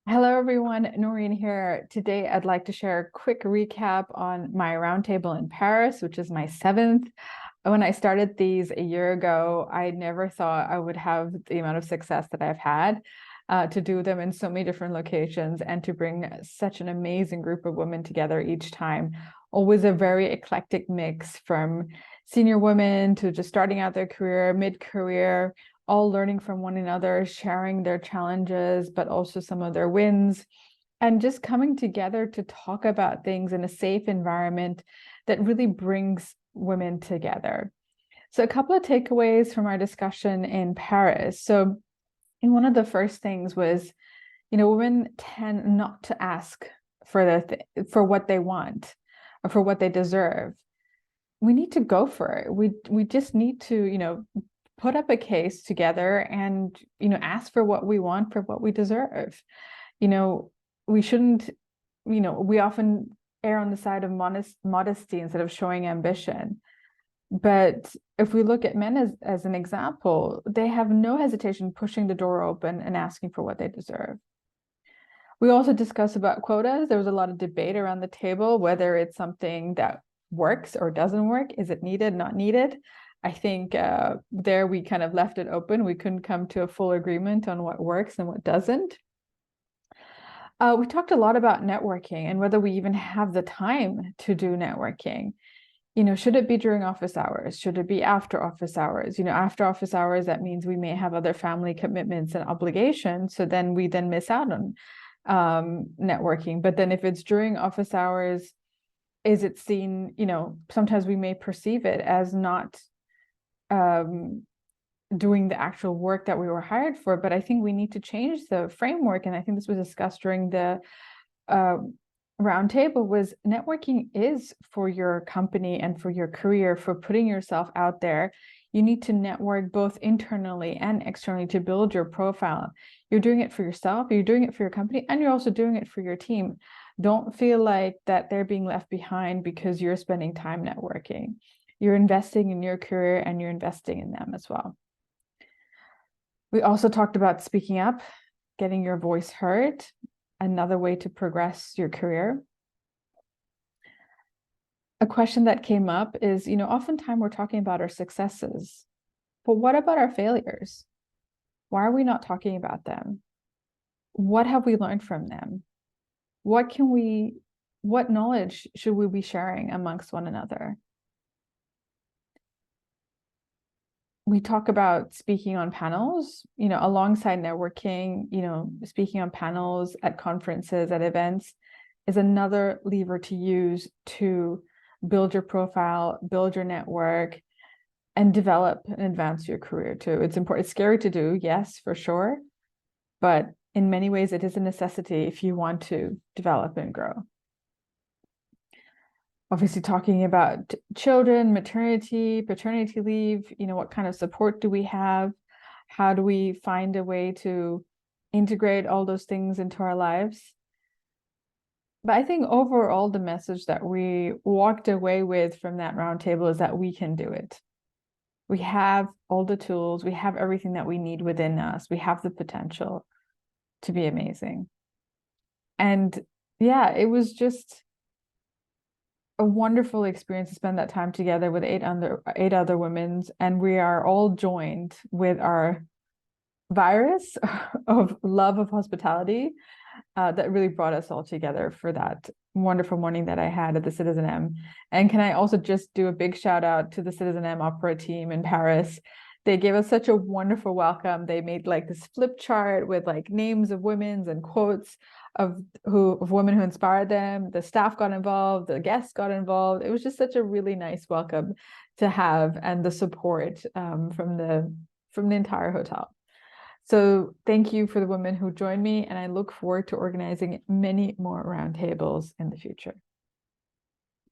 Hello, everyone. Noreen here. Today, I'd like to share a quick recap on my roundtable in Paris, which is my seventh. When I started these a year ago, I never thought I would have the amount of success that I've had to do them in so many different locations and to bring such an amazing group of women together each time. Always a very eclectic mix from senior women to just starting out their career, mid-career, all learning from one another, sharing their challenges, but also some of their wins, and just coming together to talk about things in a safe environment that really brings women together. So, a couple of takeaways from our discussion in Paris. So, and one of the first things was, women tend not to ask for what they want or for what they deserve. We need to go for it. We just need to, put up a case together and, ask for what we want, for what we deserve. You know, we shouldn't, we often err on the side of modesty instead of showing ambition. But if we look at men as an example, they have no hesitation pushing the door open and asking for what they deserve. We also discussed about quotas. There was a lot of debate around the table, whether it's something that works or doesn't work. Is it needed, not needed? I think there we kind of left it open. We couldn't come to a full agreement on what works and what doesn't. We talked a lot about networking and whether we even have the time to do networking. Should it be during office hours? Should it be after office hours? After office hours, that means we may have other family commitments and obligations. So then we miss out on networking. But then if it's during office hours, is it seen, sometimes we may perceive it as not doing the actual work that we were hired for. But I think we need to change the framework. And I think this was discussed during the roundtable, was networking is for your company and for your career, for putting yourself out there. You need to network both internally and externally to build your profile. You're doing it for yourself, you're doing it for your company, and you're also doing it for your team. Don't feel like that they're being left behind because you're spending time networking. You're investing in your career and you're investing in them as well. We also talked about speaking up, getting your voice heard, another way to progress your career. A question that came up is, oftentimes we're talking about our successes, but what about our failures? Why are we not talking about them? What have we learned from them? What knowledge should we be sharing amongst one another? We talk about speaking on panels, alongside networking, speaking on panels at conferences, at events is another lever to use to build your profile, build your network, and develop and advance your career too. It's important. It's scary to do, yes, for sure. But in many ways, it is a necessity if you want to develop and grow. Obviously, talking about children, maternity, paternity leave, what kind of support do we have? How do we find a way to integrate all those things into our lives? But I think overall, the message that we walked away with from that roundtable is that we can do it. We have all the tools, we have everything that we need within us, we have the potential to be amazing. And yeah, it was just a wonderful experience to spend that time together with eight other women, and we are all joined with our virus of love of hospitality that really brought us all together for that wonderful morning that I had at the CitizenM. And can I also just do a big shout out to the CitizenM Opera team in Paris? They gave us such a wonderful welcome. They made like this flip chart with like names of women and quotes of women who inspired them. The staff got involved, the guests got involved. It was just such a really nice welcome to have, and the support from the entire hotel. So thank you for the women who joined me, and I look forward to organizing many more roundtables in the future.